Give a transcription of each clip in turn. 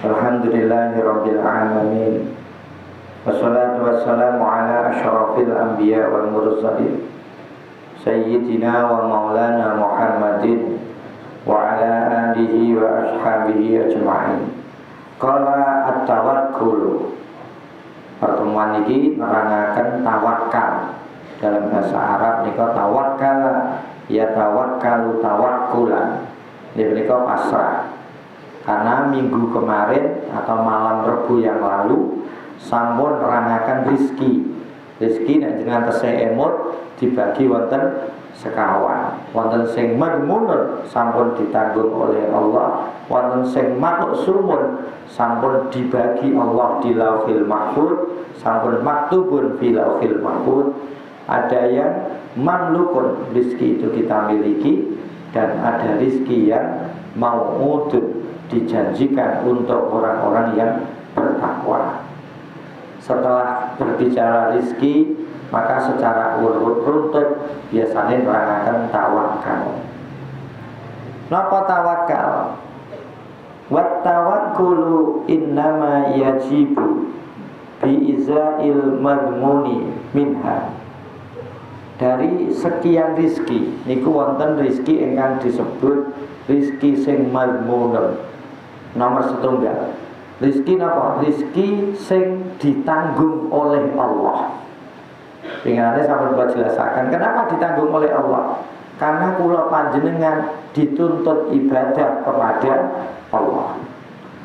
Alhamdulillahirabbil alamin. Wassalatu wassalamu ala asyrafil anbiya wal mursalin sayyidina wa maulana Muhammadin wa ala alihi wa ashabihi ajma'in. Qala at-tawakkul. Pertemuan ini menerangkan tawakal. Dalam bahasa Arab nika tawakkal ya tawakkalu tawakkulan. Ini nika pasrah. Karena minggu kemarin atau malam Rebu yang lalu sampun nerangaken rizki. Rizki nek jenengan tesih emut dibagi wonten sekawan. Wonten sing madmunun sampun ditanggung oleh Allah, wonten sing maksumun sampun dibagi Allah di Lauhil Mahfuz, sampun maktubun fi Lauhil Mahfuz. Ada yang mamlukun, rizki itu kita miliki, dan ada rizki yang mau'udun, dijanjikan untuk orang-orang yang bertakwa. Setelah berbicara rizki, maka secara urut-urut biasanya menerangkan tawakal. Napa tawakal? Wat tawakkulu innama yajibu bi izail madmuni minha. Dari sekian rizki niku wonten rizki ingkang disebut rizki sing madmunun. Nomor setunggal, rizki napa? Rizki sing ditanggung oleh Allah. Pinganane sampun buat jelasaken kenapa ditanggung oleh Allah. Karena kula panjenengan dituntut ibadah kepada Allah,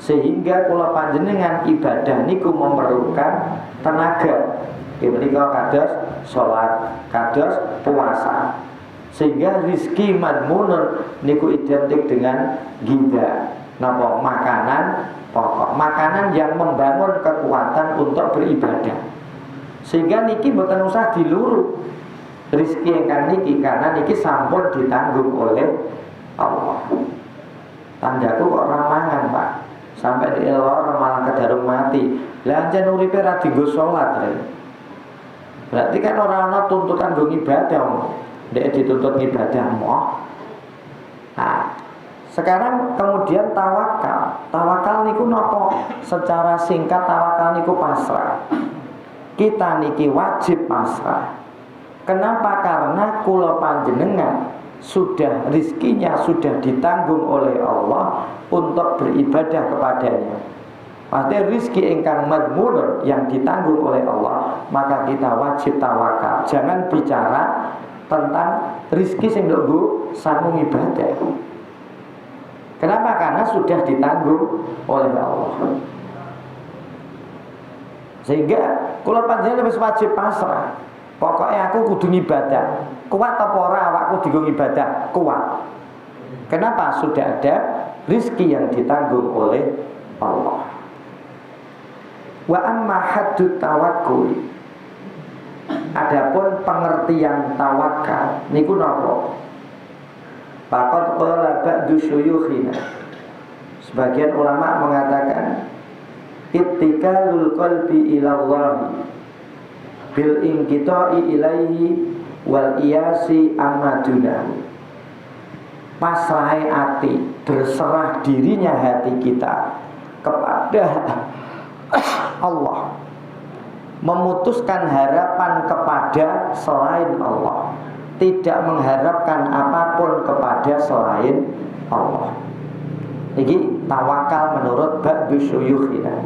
sehingga kula panjenengan ibadah niku memerlukan tenaga. Menika kados salat, kados puasa. Sehingga rizki madmunun niku identik dengan gida. Napa? Makanan pokok, makanan yang membangun kekuatan untuk beribadah. Sehingga niki mboten usah diluru rizki ingkang niki, karena niki sampun ditanggung oleh Allah. Tanggaku kok ramangan, Pak, sampai di elor malah kedarung mati. Lah anjen uripe ra dienggo salat. Berarti kan orang-orang tuntutan nggo ibadah, ndek dituntut ibadah moh. Nah, sekarang kemudian tawakal. Tawakal niku napa? Secara singkat tawakal niku pasrah. Kita niki wajib pasrah. Kenapa? Karena kula panjenengan sudah rizkinya sudah ditanggung oleh Allah untuk beribadah kepadanya. Artinya rizki ingkang madmunun yang ditanggung oleh Allah, maka kita wajib tawakal. Jangan bicara tentang rizki sing nggo sanggup ibadah. Kenapa? Karena sudah ditanggung oleh Allah. Sehingga kula panjenengan wis wajib pasrah. Pokoknya aku kudu ibadah. Kuat apa ora awakku dienggo ibadah? Kuat. Kenapa? Sudah ada rizki yang ditanggung oleh Allah. Wa amma haddut tawakkul. Adapun pengertian tawakal niku napa? Faqad qala ba'du syuyukhina. Sebagian ulama mengatakan ittikalul qalbi ila Allah bil inqita'i ilaihi wal iyasi ammaduna. Pasrah hati, berserah dirinya hati kita kepada Allah, memutuskan harapan kepada selain Allah, tidak mengharapkan apapun kepada selain Allah. Ini tawakal menurut ba'du syuyukhina.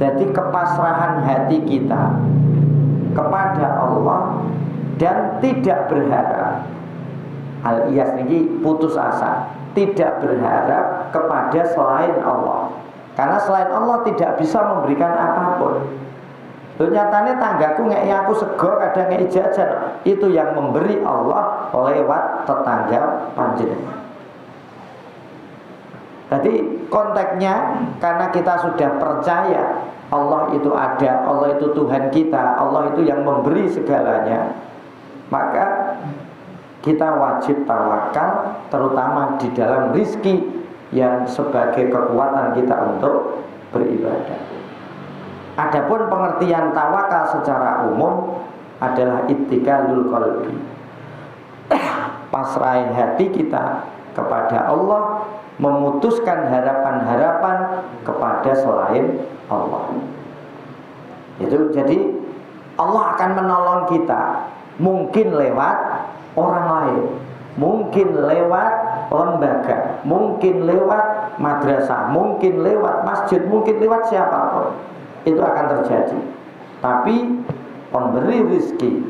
Jadi kepasrahan hati kita kepada Allah dan tidak berharap. Al-iyas ini putus asa, tidak berharap kepada selain Allah. Karena selain Allah tidak bisa memberikan apapun. Nyatanya tanggaku ngeki aku sego, kadang ngeki jajan. Itu yang memberi Allah lewat tetangga panjenengan. Jadi konteksnya karena kita sudah percaya Allah itu ada, Allah itu Tuhan kita, Allah itu yang memberi segalanya, maka kita wajib tawakal, terutama di dalam rizki yang sebagai kekuatan kita untuk beribadah. Adapun pengertian tawakal secara umum adalah ittikalul qalbi, pasrah hati kita kepada Allah, memutuskan harapan-harapan kepada kepada selain Allah. Itu jadi Allah akan menolong kita, mungkin lewat orang lain, mungkin lewat lembaga, mungkin lewat madrasah, mungkin lewat masjid, mungkin lewat siapapun. Itu akan terjadi. Tapi pemberi rizki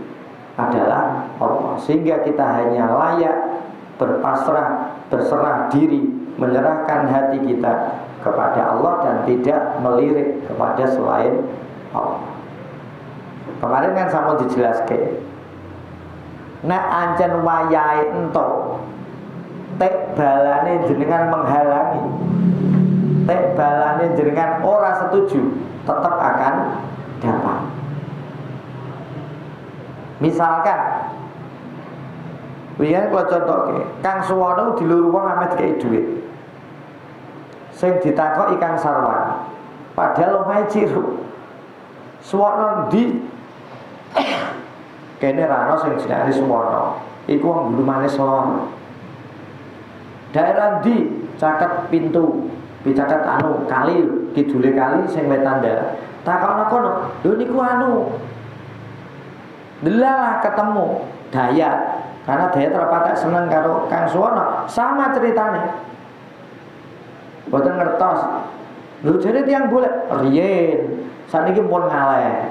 adalah Allah. Sehingga kita hanya layak berpasrah, berserah diri, menyerahkan hati kita kepada Allah dan tidak melirik kepada selain Allah. Kemarin kan sama dijelaskan, nek ancen wayahe ento tek balane jenengan menghalangi, tek balane jenengan ora setuju, tetap akan dapat. Misalkan wiyen kula contohke, Kang Suwono diluru wong amet kei dhuwit. Sing ditakoki Kang Sarwan, padahal omahe Ciruk. Suwono ndi? Kene rano sing jenenge Suwono, iku wong Bulu Manis Lor. Daerah ndi? Caket pintu, picaket anu kali, kidule kali sing wetan daerah. Takokno kono, lho niku anu. Delalah ketemu Dayat, karena Dayat rapatek seneng karo Kang Suwono, sama ceritane. Boten ngertos. Lho jare tiyang boleh riyen, saniki pun ngaleh.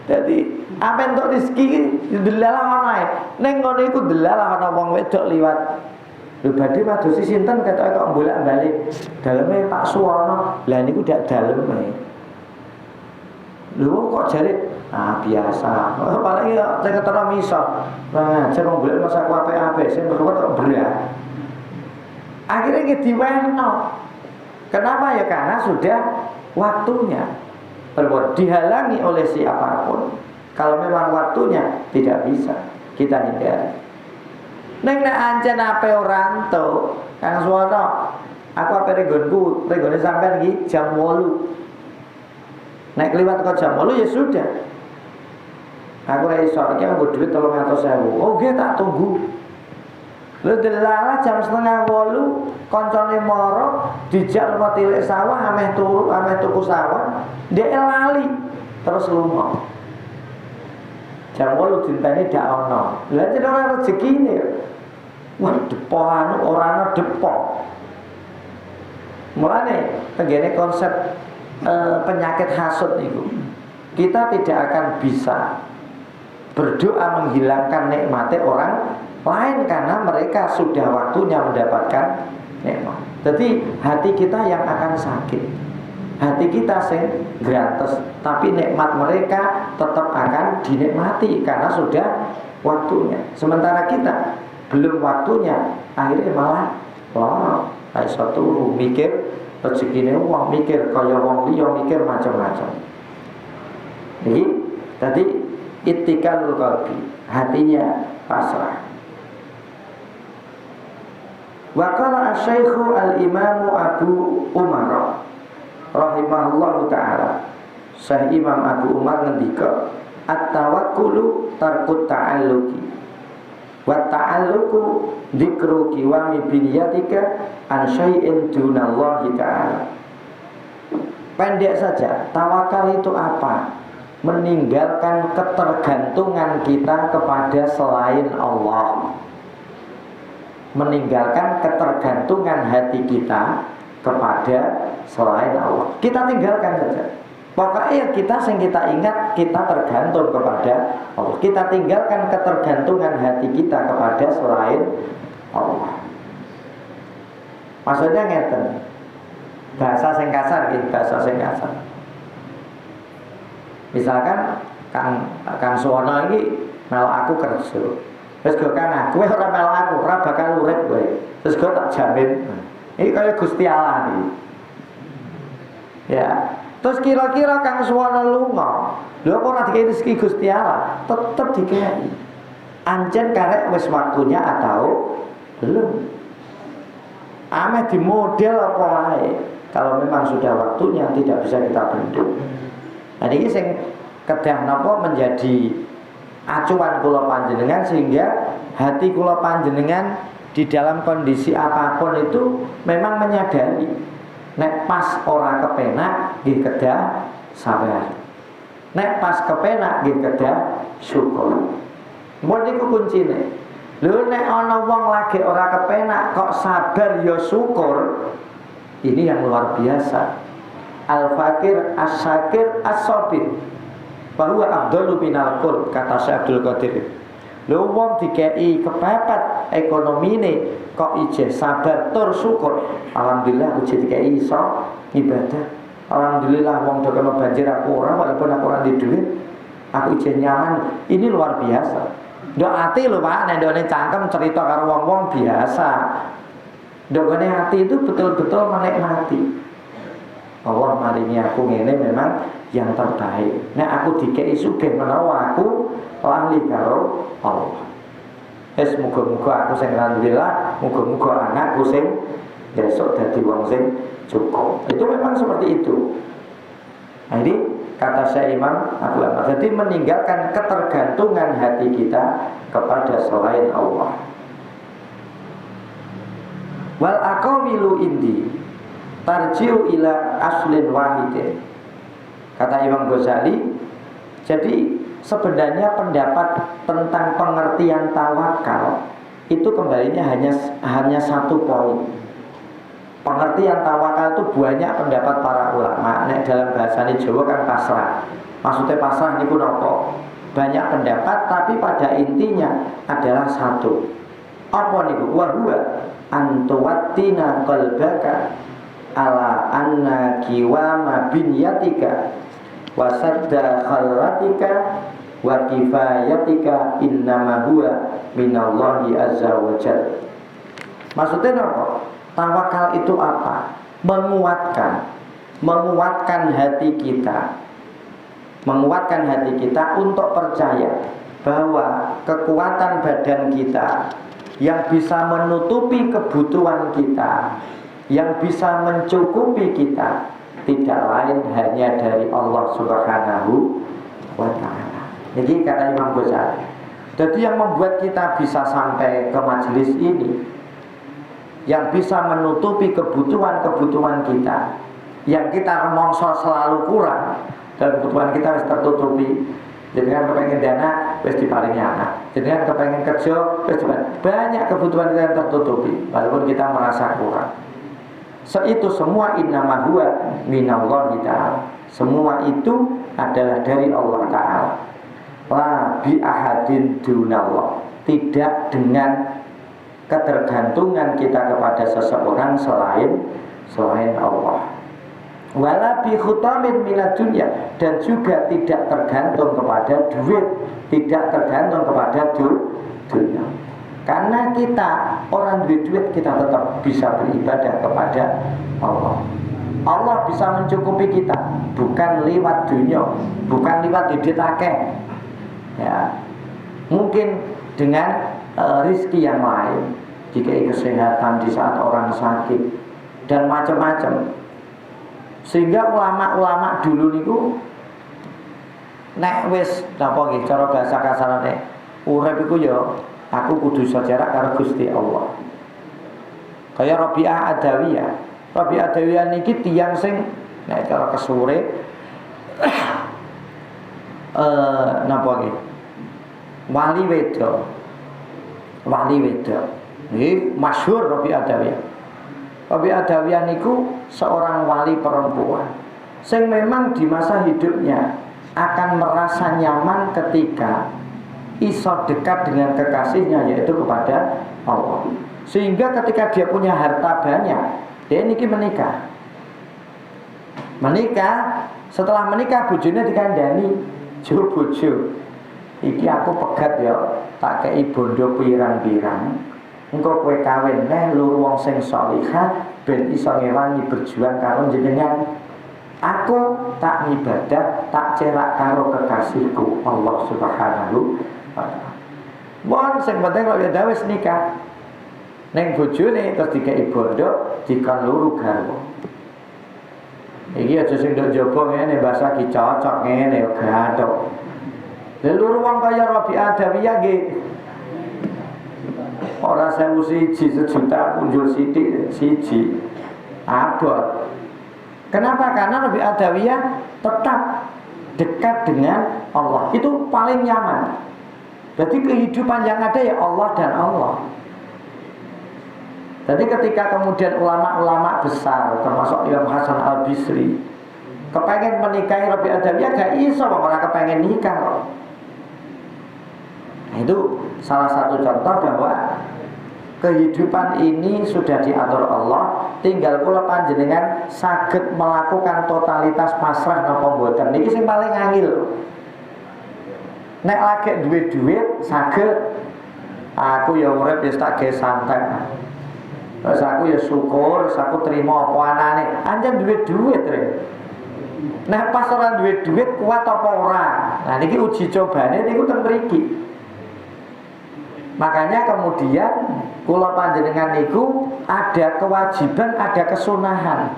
Dadi apa entuk rezeki delalah ana ae. Ning ngono iku delalah ana wong wedok liwat. Lho badhe madosi sinten ketoke kok bolak-balik. Daleme Pak Suwono. Lah niku dak daleme. Lho kok jare biasa. Paling ya sing ketara misah. Ngajar wong golek masa aku apik-apik sing berkuat kok berat. Akhirnya nggih diwehno. Kenapa ya? Karena sudah waktunya. Dihalangi oleh siapapun. Kalau memang waktunya tidak bisa, kita hindari. Neng nek ancen ape ora entuk, Kang Suwono, aku ape regonku, regone sampean iki jam 8. Nek kliwat kok jam 8 ya sudah. Aku ora iso, iki aku duit 300.000. Oh nggih tak tunggu. Lho delalah jam 7:30 koncone moro dijak lunga tilik sawah ameh turu ameh tuku sawah, dhek lali terus lunga. Jam 8 dinteni dak ono. Lah yen ora rezekine. Wah depo anu ora ana depo. Mulane tenggene konsep penyakit hasud itu, kita tidak akan bisa berdoa menghilangkan nikmatnya orang lain karena mereka sudah waktunya mendapatkan nikmat. Jadi hati kita yang akan sakit, hati kita sing gratis, tapi nikmat mereka tetap akan dinikmati karena sudah waktunya. Sementara kita belum waktunya, akhirnya malah iso turu mikir rezekine wong, mikir kaya wong liya, mikir macam-macam. Jadi tadi ittikalul qalbi, hatinya pasrah. Wa qala asy-syaikhu al-imamu Abu Umar rahimahullahu taala. Syekh Imam Abu Umar ngendika, at-tawakkulu tarkut ta'alluqi wa ta'alluqu dzikru qiwami binyatika an syai'in dunallahi ta'ala. Pendek saja, tawakal itu apa? Meninggalkan ketergantungan kita kepada selain Allah, meninggalkan ketergantungan hati kita kepada selain Allah. Kita tinggalkan saja. Pokoknya kita yang kita ingat, kita tergantung kepada Allah. Kita tinggalkan ketergantungan hati kita kepada selain Allah. Maksudnya ngeten. Bahasa sing kasar gitu, bahasa sing kasar. Misalkan Kang Suwono iki melok aku kerja. Terus gue kan aku ora melok aku, ora bakal urip kowe. Terus gue tak jamin. Ini kaya Gusti Allah nih. Ya. Terus kira-kira Kang Suwono lunga, lho apa ora dikai rezeki Gusti Allah? Tetep dikai. Ancen karek wis waktunya atau belum. Ameh di model apa wae. Kalau memang sudah waktunya tidak bisa kita bendung. Nah ini sing kedah napa menjadi acuan kula panjenengan, sehingga hati kula panjenengan di dalam kondisi apapun itu memang menyadari Nek pas ora kepenak nggih kedah sabar. Nek pas kepenak nggih kedah syukur. Mun niku kuncine. Lho nek ana wong lagi ora kepenak kok sabar ya syukur, ini yang luar biasa. Al-fakir as-syakir as-sabir. Bahwa afdalu minal qul, kata Syekh Abdul Qadir. Lho wong dikei kepepet ekonomine kok ijeh sabar tur syukur. Alhamdulillah aku dikei iso ibadah. Alhamdulillah wong do kena banjir aku ora, walaupun aku ora di duit, aku ijeh nyaman. Ini luar biasa. Ndok ati lho Pak, nek ndone cangkem cerita karo wong-wong biasa. Ndokane ati itu betul-betul menikmati. Allah maringi aku ngene memang yang terbaik. Nek aku dikei sugih menawa aku lali karo Allah. Muga-muga aku sing alhamdulillah, muga-muga anakku sing besok dadi wong sing cukup. Itu memang seperti itu. Nah, ini kata Syekh Imam Abdul Ahmad. Jadi meninggalkan ketergantungan hati kita kepada selain Allah. Wal aqawilu indi tarji'u ila aslin wahidin. Kata Imam Ghazali, jadi sebenarnya pendapat tentang pengertian tawakal itu kembalinya hanya satu poin. Pengertian tawakal itu banyak pendapat para ulama. Nek dalam bahasa Jawa kan pasrah. Maksudnya pasrah niku napa? Banyak pendapat tapi pada intinya adalah satu. Apa niku? Wa huwa antuwattina qalbaka ala anna kiwama binyatika wa sadda khalratika wa kifayatika innama huwa minallahi azza wa jalla. Maksudnya apa? Tawakal itu apa? Menguatkan hati kita. Menguatkan hati kita untuk percaya bahwa kekuatan badan kita yang bisa menutupi kebutuhan kita, yang bisa mencukupi kita, tidak lain hanya dari Allah Subhanahu wa ta'ala. Jadi kata Imam Ghazali. Jadi yang membuat kita bisa sampai ke majelis ini, yang bisa menutupi kebutuhan-kebutuhan kita, yang kita remongso selalu kurang, dan kebutuhan kita harus tertutupi. Jadi kan kepengen dana, wis diparingi anak. Jadi kan kepengen kerja, wis diparingi. Banyak kebutuhan kita yang tertutupi, walaupun kita merasa kurang. Itu semua innama huwa minallahi ta'ala. Semua itu adalah dari Allah Ta'ala. La bi ahadin dunallah. Tidak dengan ketergantungan kita kepada seseorang selain Allah. Wala bi khutamin minad dunya, dan juga tidak tergantung kepada duit, tidak tergantung kepada dunia. Karena kita orang duit kita tetap bisa beribadah kepada Allah. Allah bisa mencukupi kita bukan lewat dunia, bukan lewat duit akeh. Ya. Mungkin dengan rizki yang lain, jika kesehatan di saat orang sakit dan macam-macam. Sehingga ulama-ulama dulu niku nek wis napa nggih cara bahasa kasarane urip iku ya aku kudu sejarak karo Gusti Allah. Kaya Rabi'ah Adawiyah. Rabi'ah Adawiyah niki tiyang sing nek cara kesure napa nggih? Wali wedok. Ini masyhur Rabi'ah Adawiyah. Rabi'ah Adawiyah niku seorang wali perempuan sing memang di masa hidupnya akan merasa nyaman ketika iso dekat dengan kekasihnya, yaitu kepada Allah. Sehingga ketika dia punya harta banyak, dia niki menikah. Setelah menikah bojone dikandani, "Jo bojo, iki aku pegat ya, tak kei bondo pirang-pirang. Engko kowe kawin neh lur wong sing salihah ben iso ngewangi berjuang karo jenengan. Aku tak ibadah, tak cerak karo kekasihku Allah Subhanahu wa ta'ala." Mon sing penting kok ya wis nikah. Ning bojone terus dikei bondo dikon luru garwa. Iki aja sing ndok njaba ngene bahasa ki cocok ngene ya gathok. Lha luru wong kaya Rabi'ah Adawiyah nggih ora 1.000 1 juta punjul sithik siji abot Kenapa? Karena Rabi Adawiyah tetap dekat dengan Allah. Itu paling nyaman. Jadi kehidupan yang ada ya Allah dan Allah. Jadi ketika kemudian ulama-ulama besar termasuk Imam Hasan Al-Bisri kepengen menikahi Rabi Adawiyah, gak iso orang kepengen nikah loh. Nah, itu salah satu contoh bahwa kehidupan ini sudah diatur Allah, tinggal kula panjenengan saged melakukan totalitas pasrah napa mboten. Niki sing paling angel. Nek lagi duwe duit saged, aku ya urip wis tak gawe santai. Terus aku ya syukur, aku terima apa anane. Anjen duwe duit re. Nah pas ora duwe duit kuat apa ora? Nah niki uji cobane niku teng mriki. Makanya kemudian kula panjenengan niku ada kewajiban, ada kesunahan.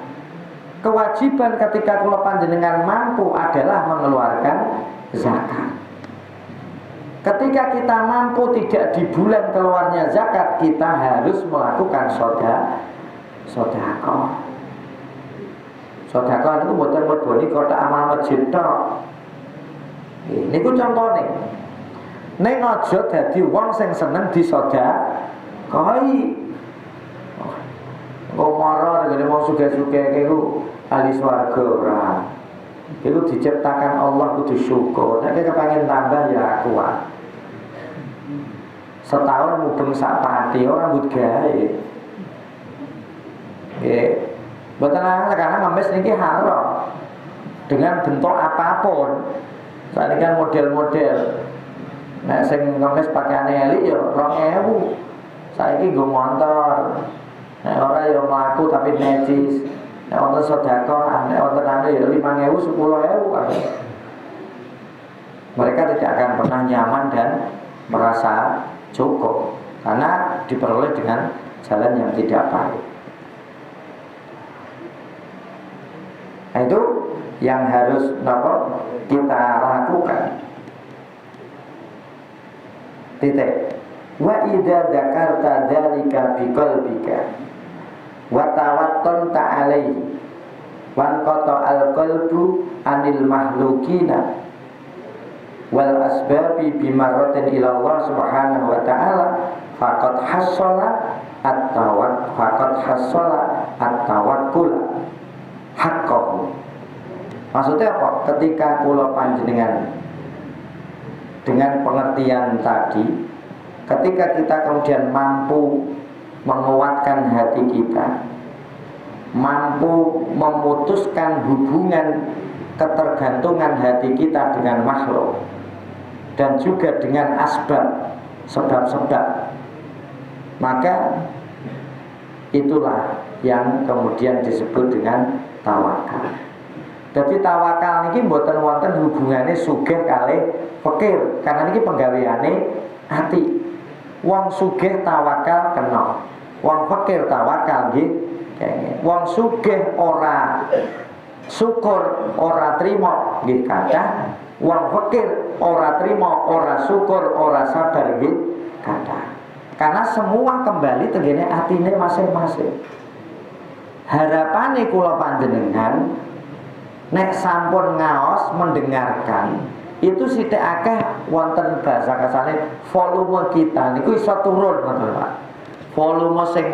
Kewajiban ketika kula panjenengan mampu adalah mengeluarkan zakat. Ketika kita mampu tidak di bulan keluarnya zakat, kita harus melakukan sedekah. Sedekah niku mboten mleboni kotak amal masjid tok. Niku contone. Nek aja dadi wong sing seneng disedekahi. Kok marah ngene wong sugih-sugih iku ahli swarga ora. Iku diciptakan Allah kudu syukur. Nek kepengin tambah ya kuat. Setahun mudeng sak pati ora mbut gawe. Nggih. Mboten karena ngemis niki haram. Dengan bentuk apapun. Saiki kan model-model. Nek sing ngemis pakaiane elik ya 2000. Saiki nggo motor. Nek ora ya mlaku tapi necis. Nek wonten sedekah, nek wonten ane ya 5000, 10000. Mereka tidak akan pernah nyaman dan merasa cukup karena diperoleh dengan jalan yang tidak baik. Nah, itu yang harus kita lakukan. Titik. Wa idza dzakarta dzalika biqalbika wa tawattanta alaihi wan qata al-qalbu anil mahlukina wal asbabi bimarratin ila Allah subhanahu wa ta'ala faqad hassala at-tawakkul haqqahu. Maksudnya apa? Ketika kula panjenengan dengan pengertian tadi, ketika kita kemudian mampu menguatkan hati kita, mampu memutuskan hubungan ketergantungan hati kita dengan makhluk dan juga dengan sebab-sebab, maka itulah yang kemudian disebut dengan tawakal. Jadi tawakal niki mboten wonten hubungane sugih kalih fakir, karena niki penggaweane ati. Wong sugih tawakal kena, wong fakir tawakal nggih kenging. Wong sugih ora syukur ora trima nggih kathah, wong fakir ora trima, ora syukur, ora sabar nggih kathah. Karena semua kembali tengene atine masing-masing. Harapane kula panjenengan nek sampun ngaos mendengarkan itu sithik akeh wonten bahasa kasane volume kita niku iso turun ngoten Pak. Volume sing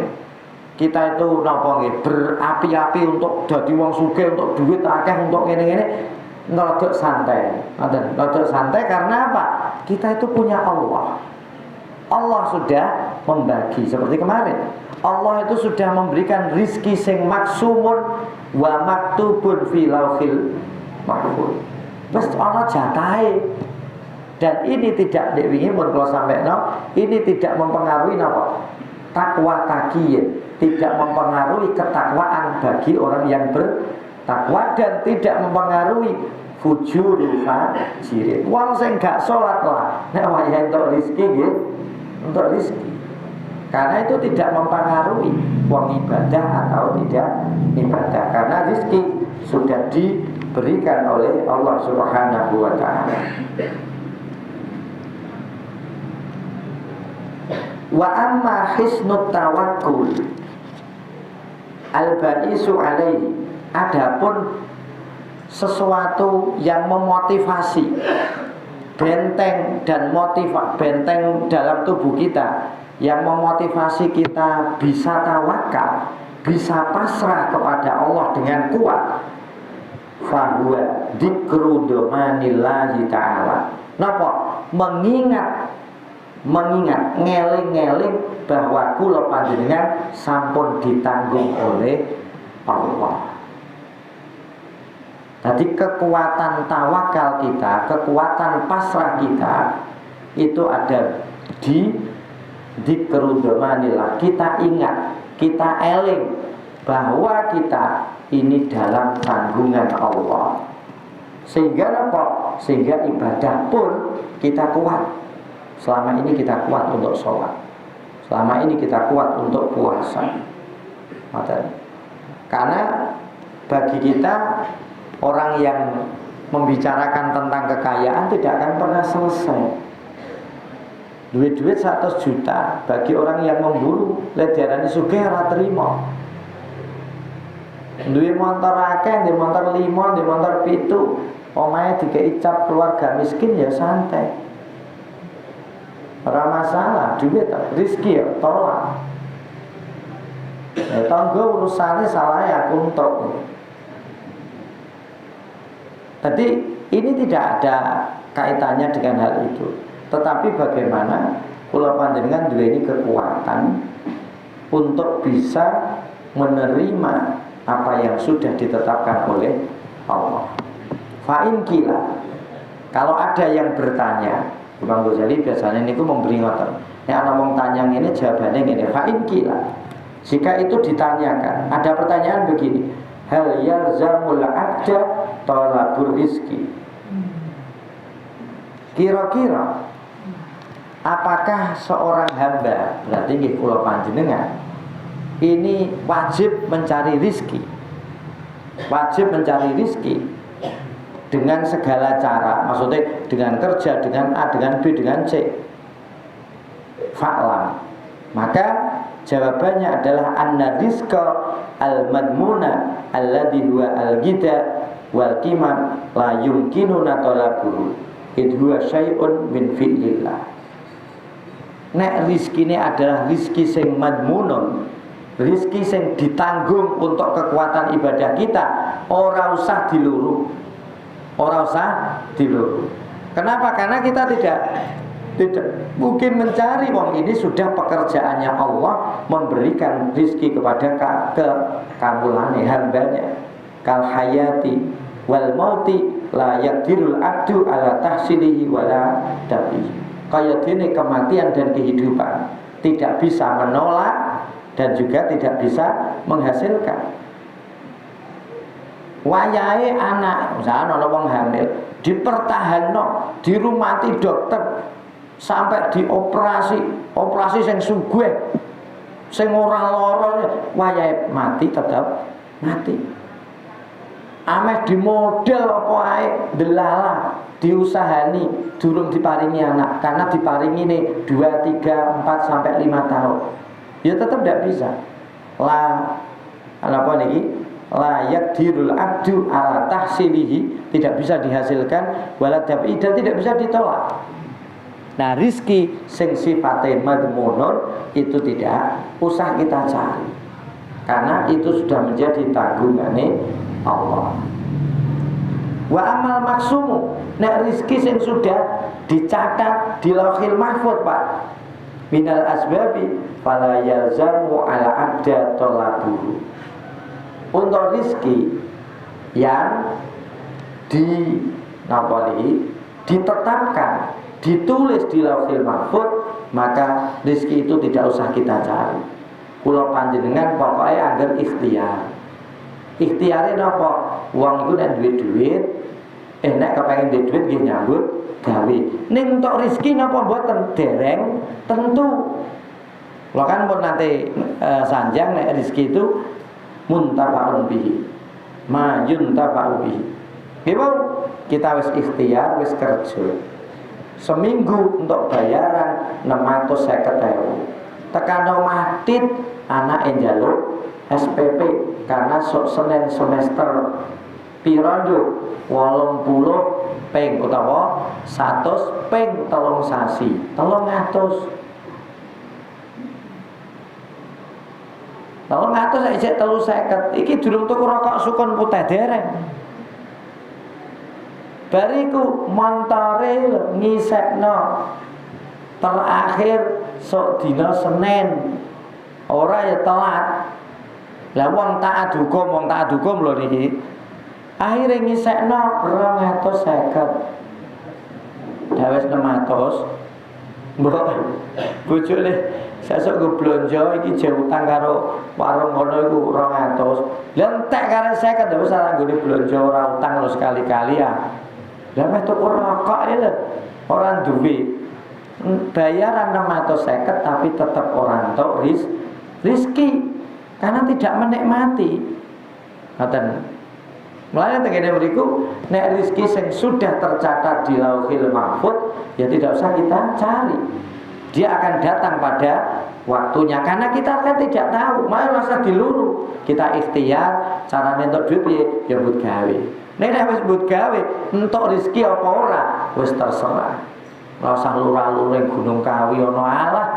kita itu napa nggih berapi-api untuk dadi wong sugih, untuk duit akeh, untuk ngene-ngene nrodok santai. Ngoten, nrodok santai karena apa? Kita itu punya Allah. Allah sudah membagi seperti kemarin. Allah itu sudah memberikan rizki sing maksumun wa maktubun fi lauhil mahfuz. Wis ana jatahe. Dan ini tidak diwingi mun kula sampeno, ini tidak mempengaruhi napa? Takwa taqiyin, tidak mempengaruhi ketakwaan bagi orang yang bertakwa dan tidak mempengaruhi fujurul fajirin. Wong sing gak salat lah nek wayahe entuk rezeki nggih, untuk rezeki. Karena itu tidak mempengaruhi wong ibadah atau tidak ibadah, karena rezeki sudah diberikan oleh Allah Subhanahu wa taala. Wa amma hisnut tawakkul al-ba'isu alaihi adapun sesuatu yang memotivasi, benteng dalam tubuh kita yang memotivasi kita bisa tawakal, bisa pasrah kepada Allah dengan kuat, fahuwa dzikru domanillahi ta'ala. Napa? Mengingat ngeling-ngeling bahwa kula panjenengan sampun ditanggung oleh Allah. Jadi kekuatan tawakal kita, kekuatan pasrah kita itu ada di dzikru domanillah. Kita ingat, kita eling bahwa kita ini dalam tanggungan Allah. Sehingga apa? Sehingga ibadah pun kita kuat. Selama ini kita kuat untuk sholat, selama ini kita kuat untuk puasa. Karena bagi kita, orang yang membicarakan tentang kekayaan tidak akan pernah selesai. Duit-duit 100 juta bagi orang yang memburu, ledarani sugih ora trimo. Duwe motor akeh, duwe motor 5, duwe motor 7, omahe dikei cap keluarga miskin ya santai. Ora masalah, duit rezeki ya tolak. Ya tanggo urusane salah ya kuntuk. Jadi ini tidak ada kaitannya dengan hal itu. Tetapi bagaimana kula panjenengan duweni kekuatan untuk bisa menerima apa yang sudah ditetapkan oleh Allah. Fa'in kila, kalau ada yang bertanya, Imam Ghazali biasanya niku memberi ngoten. Nek ana wong tanya ngene jawabane ngene, fa'in kila. Jika itu ditanyakan, ada pertanyaan begini, hal yalzamul abda talabur rizki. Kira-kira apakah seorang hamba, berarti nggih kula panjenengan, ini wajib mencari rizki, wajib mencari rizki dengan segala cara, maksudnya dengan kerja, dengan A, dengan B, dengan C. Fa'lam, maka jawabannya adalah anna rizqa al-madmuna alladhi huwa al-ghida wal qimam la yumkinuna talabuhu id huwa syai'un min fi'lillah. Nek rizki ini adalah rizki sing madmunun, rizki sing ditanggung untuk kekuatan ibadah kita, ora usah diluru. Ora usah diluru. Kenapa? Karena kita tidak mungkin mencari, wong ini sudah pekerjaannya Allah memberikan rizki kepada kekamulane hambanya. Kal hayati wal mauti la yaqdirul abdu ala tahsilihi wala dabihi. Kaya dene kematian dan kehidupan tidak bisa menolak dan juga tidak bisa menghasilkan. Wayahe anak, misalnya ana wong hamil, dipertahanno, dirumati dokter sampai operasi sing sugih, sing ora lara, wayahe mati tetap mati. Ameh di model apa ae delala, diusahani durung diparingi anak, karena diparingi nih 2, 3, 4 sampai 5 tahun. Ya tetap tidak bisa. Apa niki? La yaqdirul abdu ala tahsilihi, tidak bisa dihasilkan, wala dabi, dan tidak bisa ditolak. Nah, rizki sing sifate madmunun itu tidak usah kita cari, karena itu sudah menjadi tanggungannya Allah. Wa amal maksumu, nek rizki sing sudah dicatat di lauhil mahfuz, Pak, minal asbabi fala yalzamu ala abda talabuhu. Untuk rizki yang ditetapkan, ditulis di lauhil mahfuz, maka rizki itu tidak usah kita cari. Kula panjenengan pokoknya anggar ikhtiar. Ikhtiare napa? Wong iku nek duit-duit, nek kepengin duit nggih nyambut gawe. Ning entuk rizki napa mboten? Dereng tentu. Lho kan pun nanti sanjang nek rizki itu muntafa'un bihi, ma yuntafa'u bihi. Kita wis ikhtiar, wis kerja. Seminggu untuk bayaran 650.000. Tekan omah tit, anake njaluk SPP karena Senin semester piro 80 ping utawa 100 ping 3 sasi 300 isih 350 iki durung tuku rokok sukun putih dereng. Bariku montore ngisekno terakhir sok dina Senin. Ora ya telat. Lah wong taat hukum lho niki. Akhire ngisekno 250. Dawes 600. Mbok bojone sesuk go blonjo iki jauh utang karo warung ngono iku 200. Lah entek kare 50 wis ora nggone blonjo ora utang lho sekali-kali ya. Lah meh tuku rokok ya lho. Ora duwe. Bayaran 650 tapi tetap orang entuk rizki karena tidak menikmati. Ngoten. Mulane tengene mriku nek rizki sing sudah tercatat di Lauhil Mahfuz ya tidak usah kita cari. Dia akan datang pada waktunya karena kita kan tidak tahu. Malah rasa diluru. Kita ikhtiar carane entuk duit ya mbut gawe. Nek wis mbut gawe entuk rizki apa ora wis terserah. Ora usah lurah-lurah ning Gunung Kawi ana alah.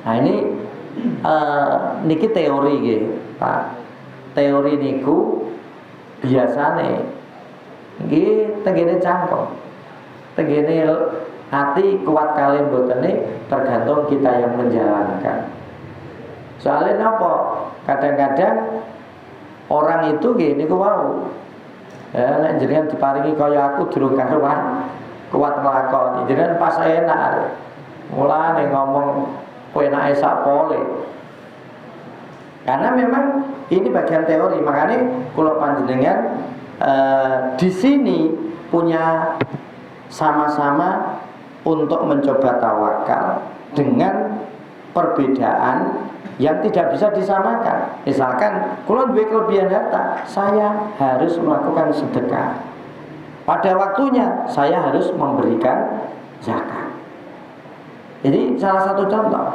Nah ini niki teori nggih, Pak. Teori niku biasane nggih tengene cangkem. Tengene hati kuat kali mbotene tergantung kita yang menjalankan. Soalnya napa? Kadang-kadang orang itu nggih niku wau. Nek jenengan diparingi kaya aku durung karuan kuat nglakoni. Jenengan pas enak. Mulane ngomong enake sapole. Karena memang ini bagian teori, makanya kula panjenengan di sini punya sama-sama untuk mencoba tawakal dengan perbedaan yang tidak bisa disamakan. Misalkan kalau duwe kelebihan harta, saya harus melakukan sedekah. Pada waktunya saya harus memberikan zakat. Jadi salah satu contoh.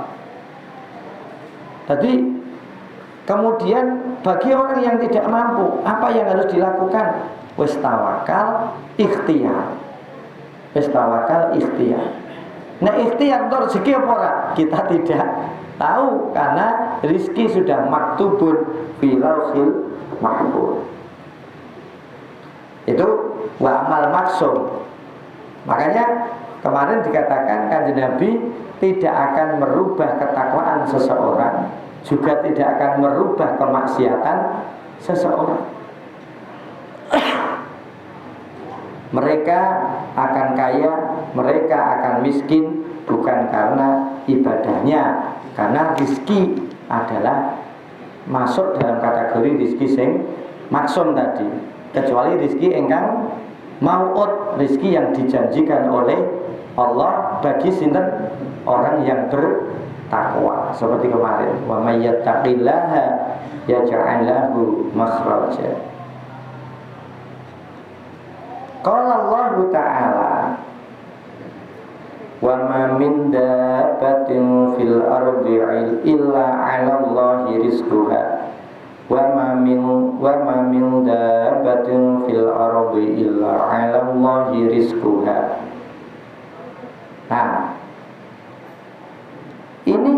Jadi kemudian bagi orang yang tidak mampu, apa yang harus dilakukan? Wis tawakal ikhtiar. Wis tawakal ikhtiar. Nah ikhtiar untuk rezeki apa ora? Kita tidak tahu karena rizki sudah maktubun fil lauhil mahfuz. Itu wa amal maksum. Makanya kemarin dikatakan Kanjeng Nabi tidak akan merubah ketakwaan seseorang, juga tidak akan merubah kemaksiatan seseorang. Mereka akan kaya, mereka akan miskin bukan karena ibadahnya, karena rizki adalah masuk dalam kategori rizki sing maksum tadi. Kecuali rizki engkang mau'ud, rizki yang dijanjikan oleh Allah bagi sinten orang yang bertakwa. Seperti kemarin, wa may yattaqillaha yaj'al lahu makhraja. Qala Allah Ta'ala wa ma min dabbatin fil ardi illa 'ala Allahi rizquha wa ma min dabbatin fil ardi illa 'ala Allahi rizquha. Nah, ini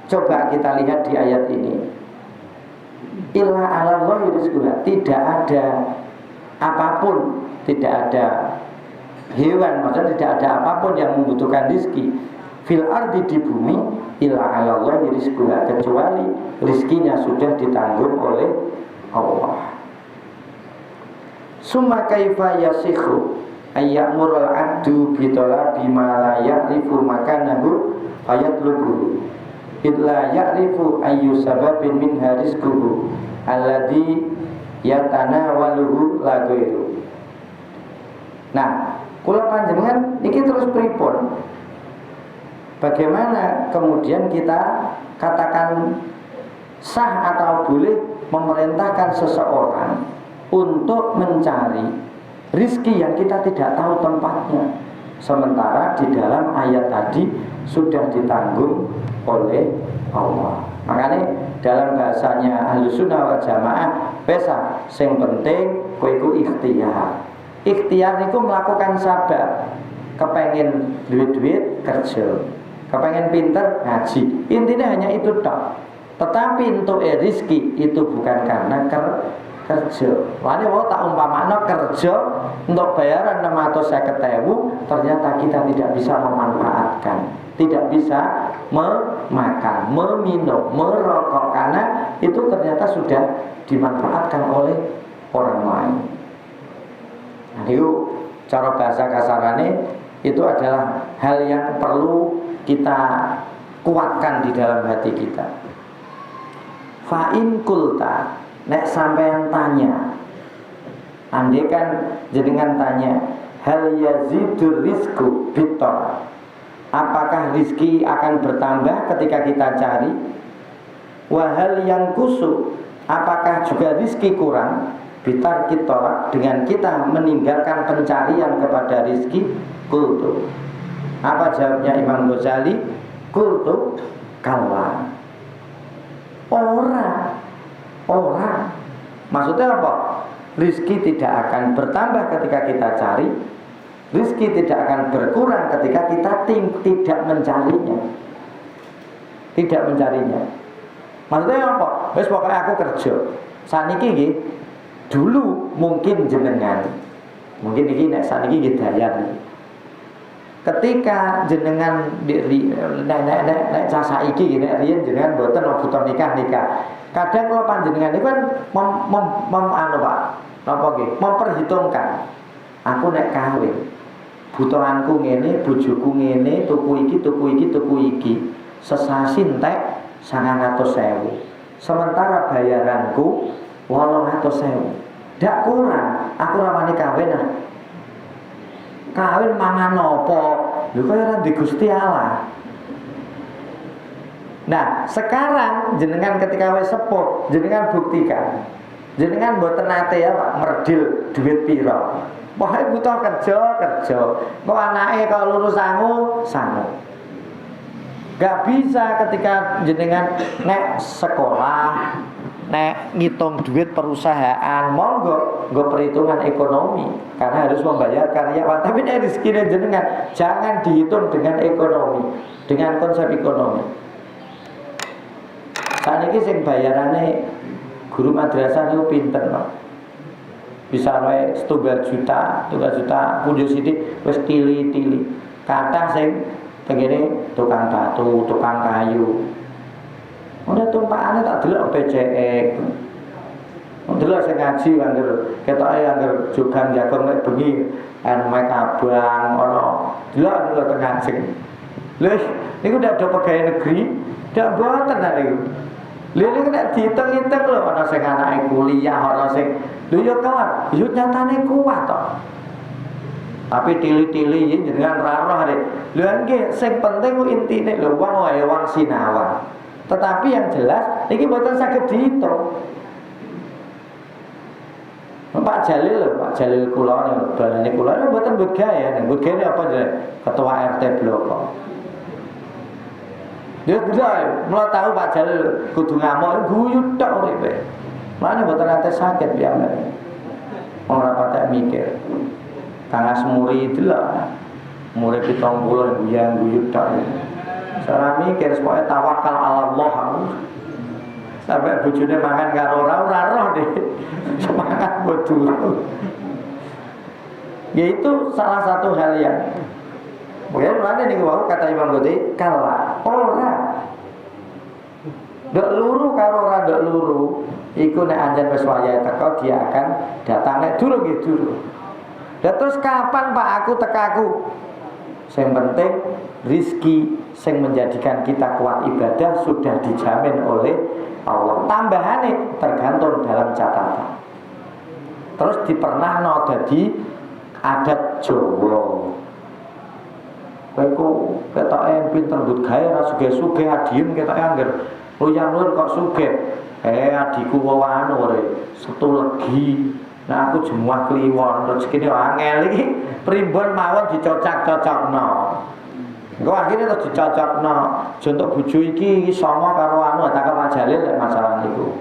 coba kita lihat di ayat ini. Illa 'ala Allahi rizquha, tidak ada apapun, tidak ada hewan, maksudnya tidak ada apapun yang membutuhkan rizki fil ardi, di bumi, illa 'ala Allahi rizquha, kecuali rizkinya sudah ditanggung oleh Allah. Summa kaifa yasikhu ayyamurul abdu bitolabi ma la ya'rifu makanahu ayatlubuhu illa ya'rifu ayyu sababin min harizquhu alladhi yatanawaluhu la ghairu. Nah, kula panjenengan iki terus pripun? Bagaimana kemudian kita katakan sah atau boleh memerintahkan seseorang untuk mencari rizki yang kita tidak tahu tempatnya, sementara di dalam ayat tadi sudah ditanggung oleh Allah. Makanya dalam bahasanya Ahlussunnah wal Jamaah, pesa sing penting kowe iku ikhtiar. Ikhtiar niku melakukan sabar. Kepengen duit-duit kerja, kepengen pinter ngaji. Intinya hanya itu tok. Tetapi untuk rezeki itu bukan karena kerja. Lalu mau tak umpamano kerja untuk bayaran 650.000, ternyata kita tidak bisa memanfaatkan, tidak bisa memakan, meminum, merokok, karena itu ternyata sudah dimanfaatkan oleh orang lain. Nah, itu cara bahasa kasarannya itu adalah hal yang perlu kita kuatkan di dalam hati kita. Fa'in kulta, nek sampean tanya, andai kan jenengan tanya, hal yazidur rizku bitor, apakah rizki akan bertambah ketika kita cari? Wahal yang kusuk, apakah juga rizki kurang? Bitar kita dengan kita meninggalkan pencarian kepada rizki. Kultu, apa jawabnya Imam Ghazali? Kultu kalla, ora. Maksudnya apa? Rizki tidak akan bertambah ketika kita cari, rizki tidak akan berkurang ketika kita tidak mencarinya. Tidak mencarinya. Maksudnya apa? Wes pokoknya aku kerja. Saniki nggih, dulu mungkin jenengan, mungkin iki nek saniki nggih dayat. Ketika jenengan nek cah saiki nek riyen jenengan mboten butuh nikah. Kadang kalau panjenengan itu kan memperhitungkan. Aku nek kawin, butuhanku ngene, bojoku ngene, tuku iki, sesasi entek 900.000. Sementara bayaranku 800.000. Ndak kurang, aku rawani kawin ah. Kawin mangan apa? Lho kaya ora di Gusti Allah. Nah, sekarang jenengan ketika wis sepuh, jenengan buktikan. Jenengan mboten nate ya Pak merdil duit pira. Pokoke butuh kerja. Kok anake kalau lulus sangu. Gak bisa ketika jenengan nek sekolah, nek ngitung duit perusahaan, monggo nggo perhitungan ekonomi karena harus membayar karyawan. Tapi nek rezeki jenengan jangan dihitung dengan ekonomi, dengan konsep ekonomi. Saat ini sing bayarane guru madrasah niku pinter kok. Bisa wae 1 juta punjo sithik wis tili-tili. Kathah sing tengene tukang batu, tukang kayu. Udah tumpakane tak delok BCE. Delok sing ngaji angger ketoke angger jogan jagon nek bengi make abang ana. Delok teng ngajeng. Lha niku ndak ada pegawai negeri, ndak boten niku. Lha niku nek diitung-itung lho ana sing anake kuliah, ana sing lho yo kuat, yo nyatane kuat to. Tapi tili-tili jenengan ra roh arek. Lho nggih sing penting ku intine lho wong wae wong sinawang. Tetapi yang jelas iki mboten saged diitung. Pak Jalil kula niku balane kula niku mboten mbut gawe, mbut gawe apa jenenge ketua RT blok kok. Dia tidak, mulai tahu Pak Jalil kudu ngamuk, guyu tok uripe. Mane mboten nate sakit piyambake. Ora patek mikir. Kang Asmuri itu lah murid 70 yang guyu tok. Ora mikir supaya tawakal ala Allah. Sampai bojone mangan karo ora roh deh. Semangat betul. Yaitu salah satu hal yang mungkin mana nih wau kata Imam Ghazali kala ora dok luru karo ora dok luru iku nek anjen wis wayahe teko dia akan datang nek durung nggih durung. Lah terus kapan Pak aku tekaku? Yang penting rizki yang menjadikan kita kuat ibadah sudah dijamin oleh Allah. Tambahannya tergantung dalam catatan. Terus dipernahno dadi adat Jawa. Kowe ketoke pinter mbut gawe ra sugih-sugih adiem ketoke angger luyang-luyur kok sugih. Adikku wawano ore setu legi. Nah aku jemuah kliwon rezekine angel iki primbon mawon dicocak-cocokno. Engko akhire terus dicocokno, contoh bojo iki sama karo anu tak Pak Jalil lek masalah niku.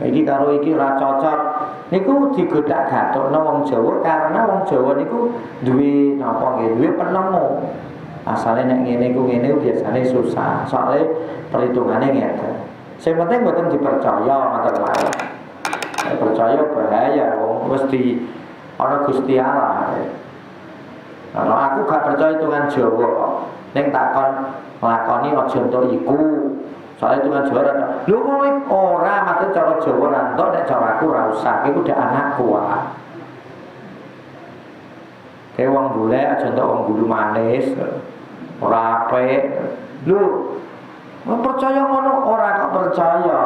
Iki karo iki ora cocok. Niku digodak-gatokno wong Jawa karena wong Jawa niku duwe napa nggih, duwe penemu. Asale nek ngene iku ngene biasane susah. Soale perhitungane ngeten. Sing penting mboten dipercaya ngoten wae. Percaya bahaya wong mesti ana Gusti Allah. Kalau aku gak percaya hitungan Jawa, ning takon nglakoni aja entuk iku. Soale hitungan Jawa ora. Lho kok ora mate cara Jawa ra entuk nek cara aku ora usah. Iku dek anakku wae. Kayak wong bule aja entuk wong bulu manis. Ora apik. Lho, percaya ngono ora kok percaya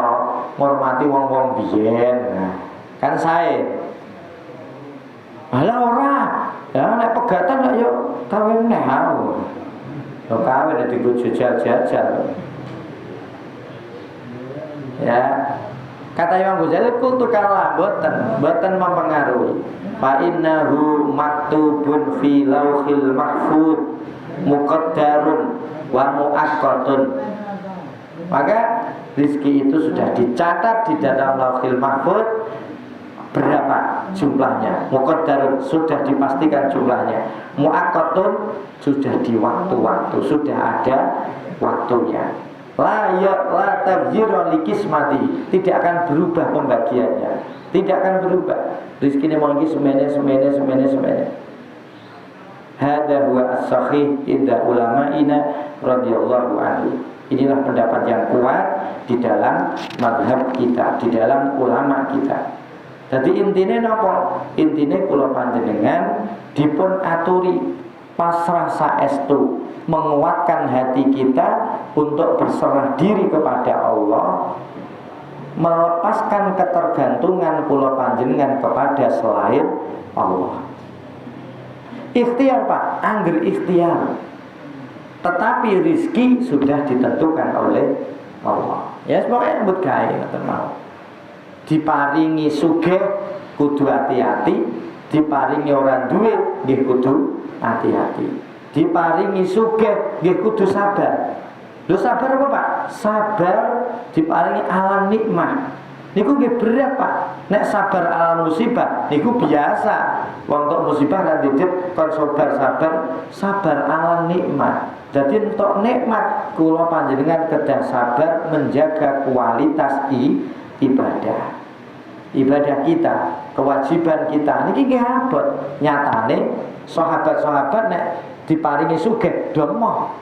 ngormati wong-wong biyen. Kan sae. Alah ora. Ya nek pegatan lek yo kawin neh aku. Yo kawin nek digo jajal-jajal. Ya. Kata Imam Ghazali kultu kala boten mempengaruhi. Fa innahu maktubun fi lauhil mahfuz muqaddarun wa muaqqatun. Maka rezeki itu sudah dicatat di dalam lauhil mahfuz. Berapa jumlahnya? Muqaddarun sudah dipastikan jumlahnya. Muaqqatun sudah di waktu-waktu, sudah ada waktunya. La tabzira likismati, tidak akan berubah pembagiannya. Tidak akan berubah. Rezeki mongki semene. Hada huwa as-sahih inda ulama'ina radhiyallahu anhu. Inilah pendapat yang kuat di dalam mazhab kita, di dalam ulama kita. Jadi intinya napa? Intinya kula panjenengan dipun aturi pasrah saestu, menguatkan hati kita untuk berserah diri kepada Allah, melepaskan ketergantungan kula panjenengan kepada selain Allah. Ikhtiar Pak, angger ikhtiar. Tetapi rizki sudah ditentukan oleh Allah. Ya sebagai mbut gawe ngoten mau. Diparingi sugih kudu hati-hati, diparingi orang duwe nggih kudu hati-hati. Diparingi sugih nggih kudu sabar. Lho sabar apa Pak? Sabar diparingi alam nikmah. Niku nggih berat Pak. Nek sabar alam musibah niku biasa. Wong tok musibah kan didit kon sabar alam nikmah. Jadi untuk nikmat kula panjenengan kedah sabar menjaga kualitas ibadah kita, kewajiban kita niki nggih abot. Nyatane sahabat-sahabat nek diparingi sugih domo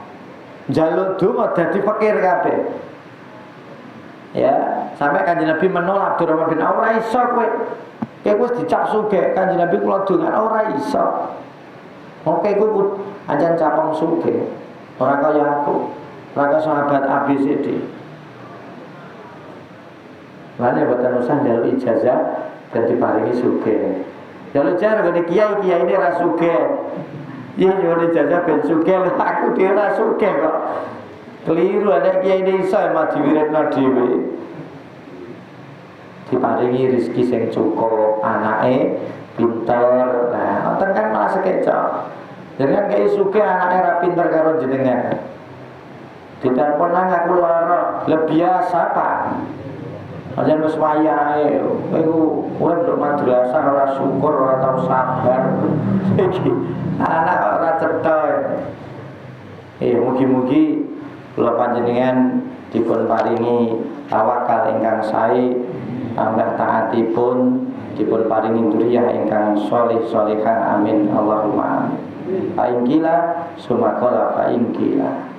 njaluk donga dadi fakir kabeh. Ya, sampai Kanjeng Nabi menolak Abdurrahman bin Auf, ora iso kowe. Kowe wis dicap sugih, Kanjeng Nabi kula dongan ora iso. Oke kowe ancen capong sugih. Ora kaya aku, ora kaya sahabat ABCD. Lane boten usah njaluk ijazah dan diparingi sugih. Njaluk ijazah ngene kiai ini ra sugih. Iya njaluk ijazah ben sugih, aku dhewe ra sugih kok. Keliru ada kiai ini iso mah diwiridna dhewe. Diparingi rezeki sing cukup, anake pinter. Nah, ngoten kan malah sekecok. Jangan kiai sugih anake ra pinter karo jenengan. Ditelepon nang aku lara, le biasa Pak. Aja wis wayahe, iku urip nduk madrasah ora syukur, ora tau sabar. Iki anak ora cetha. Mugi-mugi kula panjenengan dipun paringi tawakal ingkang sae, tambah taatipun, dipun paringi dzurriyyah ingkang sholih sholihah. Amin Allahumma amin. Fa in qila summa qala fa in qila